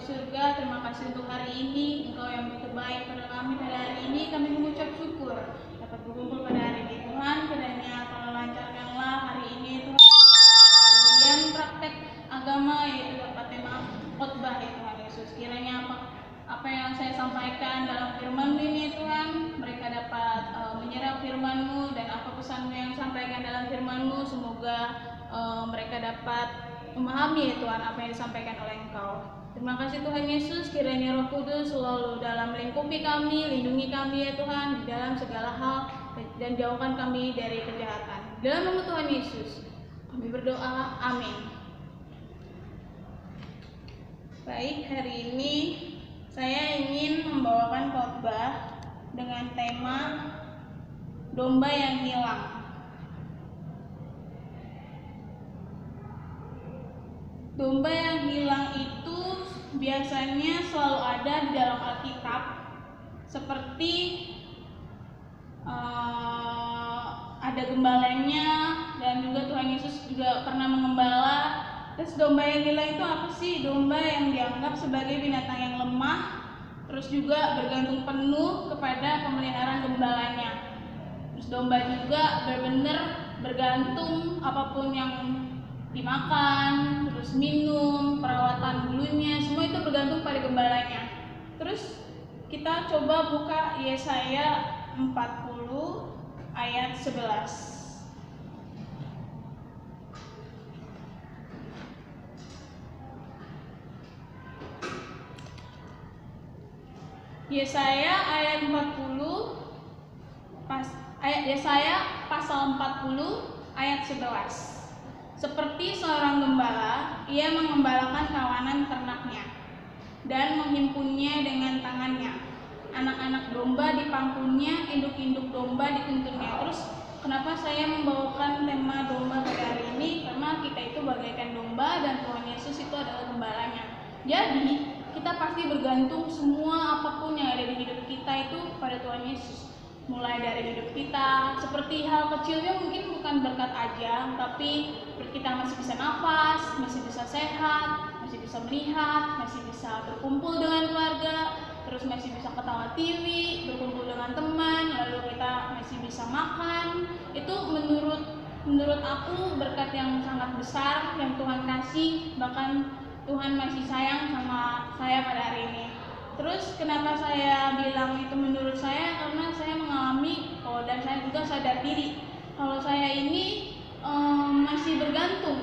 surga, terima kasih untuk hari ini. Engkau yang begitu baik pada kami pada hari ini. Kami mengucap syukur dapat berkumpul pada hari ini Tuhan. Kiranya Kau lancarkanlah hari ini Tuhan. Kemudian praktek agama yaitu dapat tema khotbah ya Tuhan Yesus. Kiranya apa yang saya sampaikan dalam firman-Mu ini Tuhan, mereka dapat menyerap firman-Mu, dan apa pesan-Mu yang disampaikan dalam firman-Mu, semoga mereka dapat memahami ya Tuhan apa yang disampaikan oleh Engkau. Terima kasih Tuhan Yesus, kiranya Roh Kudus selalu dalam melingkupi kami, lindungi kami ya Tuhan di dalam segala hal, dan jauhkan kami dari kejahatan. Dalam nama Tuhan Yesus kami berdoa, amin. Baik, hari ini saya ingin membawakan khotbah dengan tema domba yang hilang. Domba yang hilang itu biasanya selalu ada di dalam Alkitab, seperti ada gembalanya, dan juga Tuhan Yesus juga pernah mengembala. Terus domba yang hilang itu apa sih? Domba yang dianggap sebagai binatang yang lemah, terus juga bergantung penuh kepada pemeliharaan gembalanya. Terus domba juga benar-benar bergantung apapun yang dimakan, terus minum, perawatan bulunya, semua itu bergantung pada gembalanya. Terus kita coba buka Yesaya 40 ayat 11. Yesaya ayat 40 Yesaya pasal 40 ayat 11. Seperti seorang gembala, ia mengembalakan kawanan ternaknya dan menghimpunnya dengan tangannya. Anak-anak domba dipangkunya, induk-induk domba dituntunnya. Terus kenapa saya membawakan tema domba pada hari ini? Karena kita itu bagaikan domba dan Tuhan Yesus itu adalah gembalanya. Jadi kita pasti bergantung semua apapun yang ada di hidup kita itu pada Tuhan Yesus. Mulai dari hidup kita, seperti hal kecilnya mungkin bukan berkat aja, tapi kita masih bisa nafas, masih bisa sehat, masih bisa melihat, masih bisa berkumpul dengan keluarga, terus masih bisa ketawa TV, berkumpul dengan teman, lalu kita masih bisa makan. Itu menurut aku berkat yang sangat besar yang Tuhan kasih, bahkan Tuhan masih sayang sama saya pada hari ini. Terus kenapa saya bilang itu menurut saya? Karena saya mengalami, dan saya juga sadar diri kalau saya ini masih bergantung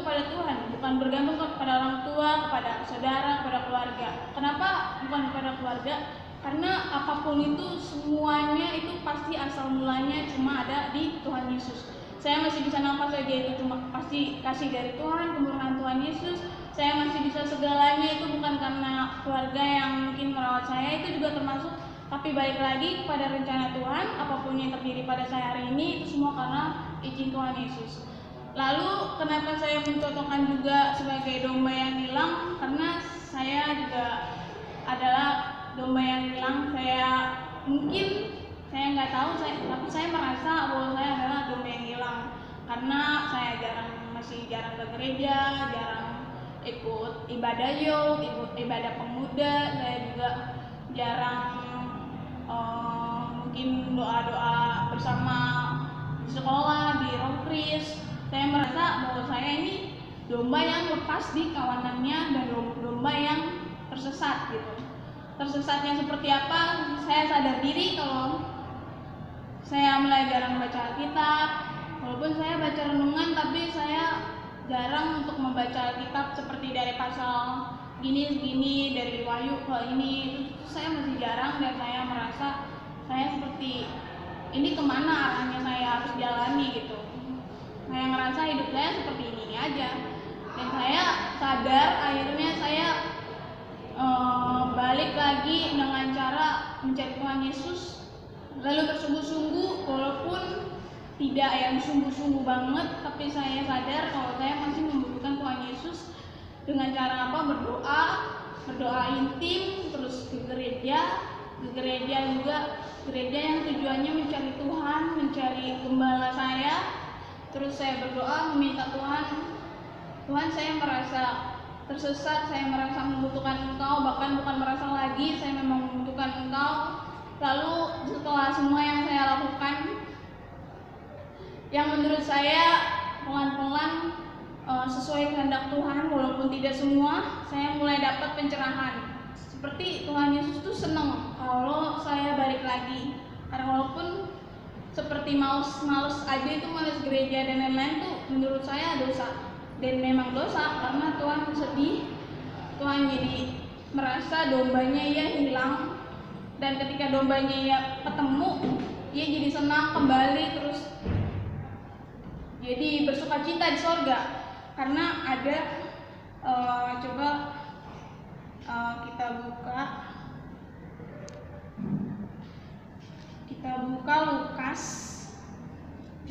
kepada Tuhan, bukan bergantung kepada orang tua, kepada saudara, kepada keluarga. Kenapa bukan kepada keluarga? Karena apapun itu, semuanya itu pasti asal mulanya cuma ada di Tuhan Yesus. Saya masih bisa nafas aja itu cuma pasti kasih dari Tuhan, kemurahan Tuhan Yesus. Saya masih bisa segalanya itu bukan karena keluarga yang mungkin merawat saya, itu juga termasuk. Tapi balik lagi kepada rencana Tuhan, apapun yang terjadi pada saya hari ini itu semua karena izin Tuhan Yesus. Lalu kenapa saya mencocokkan juga sebagai domba yang hilang? Karena saya juga adalah domba yang hilang. Saya nggak tahu, tapi saya merasa bahwa saya adalah domba yang hilang karena saya masih jarang ke gereja, jarang ikut ibadah youth, ikut ibadah pemuda. Saya juga jarang mungkin doa-doa bersama di sekolah, di Rockris. Saya merasa bahwa saya ini domba yang lepas di kawanannya dan domba yang tersesat gitu. Tersesatnya seperti apa? Saya sadar diri kalau saya mulai jarang baca Alkitab. Walaupun saya baca renungan, tapi saya jarang untuk membaca Alkitab seperti dari pasal gini, dari Wahyu ke ini. Itu saya masih jarang, dan saya merasa saya seperti ini kemana arahnya saya harus jalani gitu. Saya merasa hidup saya seperti ini aja, dan saya sadar akhirnya saya balik lagi dengan cara mencari Tuhan Yesus, lalu bersungguh-sungguh, walaupun tidak yang sungguh-sungguh banget, tapi saya sadar kalau saya masih membutuhkan Tuhan Yesus. Dengan cara apa? Berdoa intim, terus ke gereja juga, gereja yang tujuannya mencari Tuhan, mencari gembala saya. Terus saya berdoa meminta Tuhan, saya merasa tersesat, saya merasa membutuhkan Engkau, bahkan bukan merasa lagi, saya memang membutuhkan Engkau. Lalu setelah semua yang saya lakukan, yang menurut saya pelan-pelan sesuai kehendak Tuhan, walaupun tidak semua, saya mulai dapat pencerahan. Seperti Tuhan Yesus tuh senang kalau saya balik lagi, karena walaupun seperti males aja itu, males gereja dan lain-lain tuh menurut saya dosa, dan memang dosa karena Tuhan sedih, Tuhan jadi merasa dombanya ia hilang, dan ketika dombanya ia ketemu, ia jadi senang kembali, terus jadi bersukacita di sorga karena ada kita buka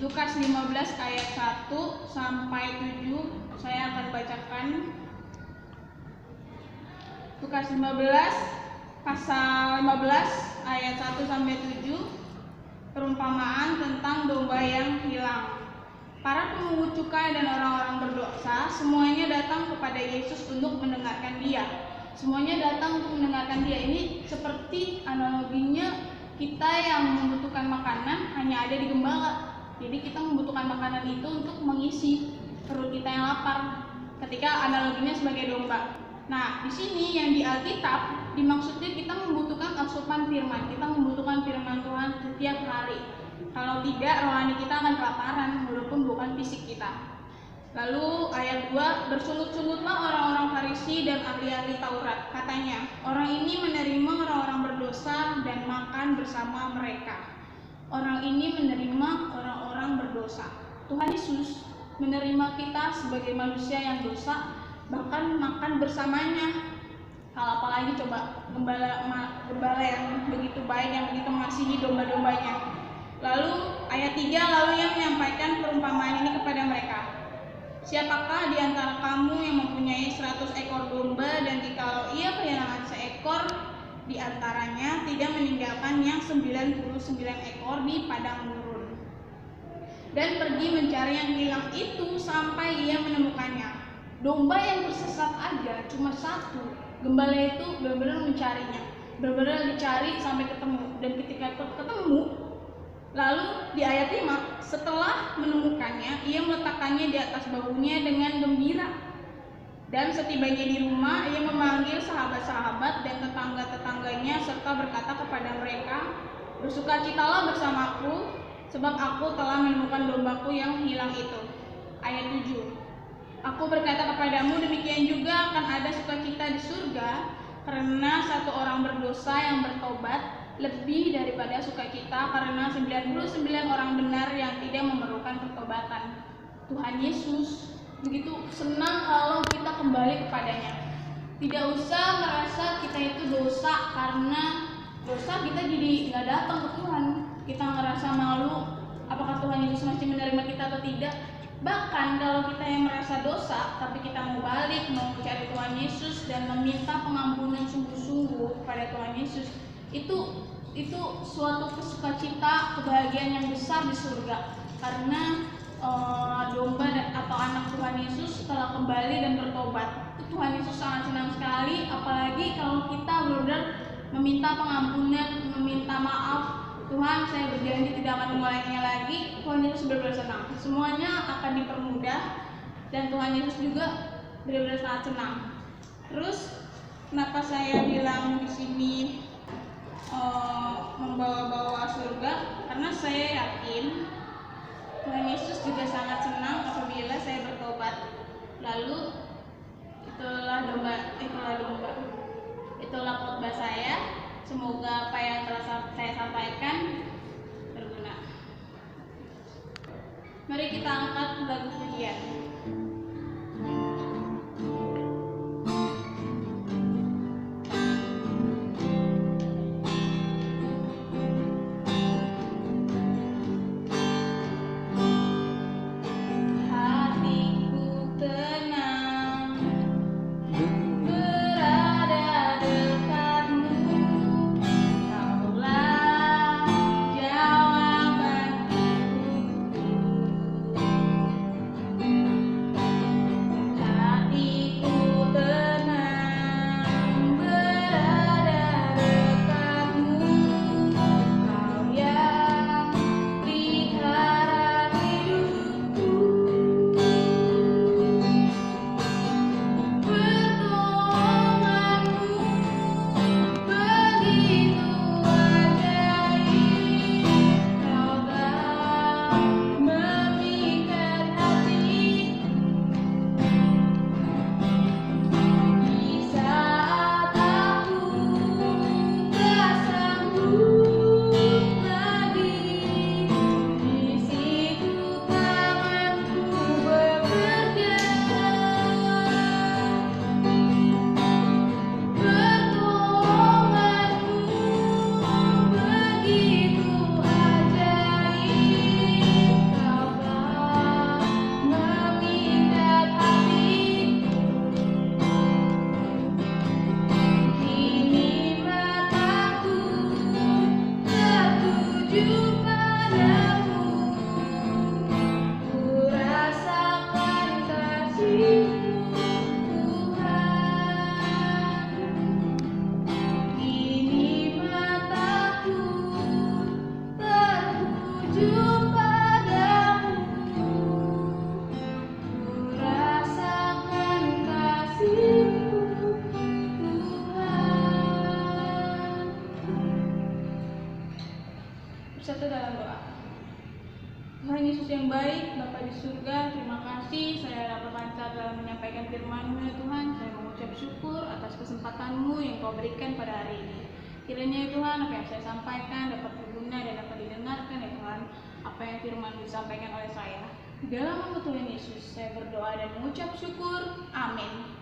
Lukas 15 ayat 1 sampai 7. Saya akan bacakan Lukas 15 pasal 15 ayat 1 sampai 7, perumpamaan tentang domba yang hilang. Para pemungut cukai dan orang-orang berdosa semuanya datang kepada Yesus untuk mendengarkan Dia. Semuanya datang untuk mendengarkan Dia. Ini seperti analoginya kita yang membutuhkan makanan hanya ada di gembala. Jadi kita membutuhkan makanan itu untuk mengisi perut kita yang lapar. Ketika analoginya sebagai domba. Nah, di sini yang di Alkitab dimaksudnya kita membutuhkan asupan firman. Kita membutuhkan firman Tuhan setiap hari. Kalau tidak, rohani kita akan kelaparan, walaupun bukan fisik kita. Lalu ayat 2, bersungut-sungutlah orang-orang Farisi dan ahli-ahli Taurat. Katanya, orang ini menerima orang-orang berdosa dan makan bersama mereka. Orang ini menerima orang-orang berdosa. Tuhan Yesus menerima kita sebagai manusia yang dosa, bahkan makan bersamanya. Kalau apalagi coba gembala yang begitu baik, yang begitu mengasihi domba-dombanya. Lalu ayat 3, lalu ia menyampaikan perumpamaan ini kepada mereka. Siapakah di antara kamu yang mempunyai 100 ekor domba, dan jikalau ia kehilangan seekor di antaranya, tidak meninggalkan yang 99 ekor di padang gurun, dan pergi mencari yang hilang itu sampai ia menemukannya. Domba yang tersesat aja cuma satu, gembala itu benar-benar mencarinya, benar-benar dicari sampai ketemu. Dan ketika ketemu, lalu di ayat 5, setelah menemukannya, ia meletakkannya di atas bahunya dengan gembira. Dan setibanya di rumah, ia memanggil sahabat-sahabat dan tetangga-tetangganya serta berkata kepada mereka, bersukacitalah bersamaku, sebab aku telah menemukan dombaku yang hilang itu. Ayat 7, aku berkata kepadamu, demikian juga akan ada sukacita di surga karena satu orang berdosa yang bertobat, lebih daripada sukacita karena 99 orang benar yang tidak memerlukan pertobatan. Tuhan Yesus begitu senang kalau kita kembali kepadanya. Tidak usah merasa kita itu dosa, karena dosa kita jadi nggak datang ke Tuhan. Kita ngerasa malu, apakah Tuhan Yesus masih menerima kita atau tidak. Bahkan kalau kita yang merasa dosa, tapi kita mau balik, mau mencari Tuhan Yesus dan meminta pengampunan sungguh-sungguh kepada Tuhan Yesus, itu suatu sukacita, kebahagiaan yang besar di surga. Karena domba atau anak Tuhan Yesus telah kembali dan bertobat. Tuhan Yesus sangat senang sekali, apalagi kalau kita benar-benar meminta pengampunan, meminta maaf. Tuhan, saya berjanji tidak akan mengulanginya lagi. Tuhan Yesus benar-benar senang. Semuanya akan dipermudah, dan Tuhan Yesus juga benar-benar sangat senang. Terus kenapa saya bilang di sini membawa-bawa surga? Karena saya yakin Tuhan Yesus juga sangat senang apabila saya bertobat. Lalu itulah khotbah saya. Semoga apa yang telah saya sampaikan berguna. Mari kita angkat lagu pujian. tertuju padamu, ku rasakan kasih-Mu Tuhan. Kini mataku tertuju padamu, ku rasakan kasih-Mu Tuhan. Bersatu dalam doa. Tuhan Yesus yang baik, Bapa di surga, terima kasih saya dapat lancar dalam menyampaikan firman-Mu ya Tuhan. Saya mengucap syukur atas kesempatan-Mu yang Kau berikan pada hari ini. Kiranya ya Tuhan, apa yang saya sampaikan dapat berguna dan dapat didengarkan ya Tuhan, apa yang firman disampaikan oleh saya. Di dalam nama Tuhan Yesus, saya berdoa dan mengucap syukur. Amin.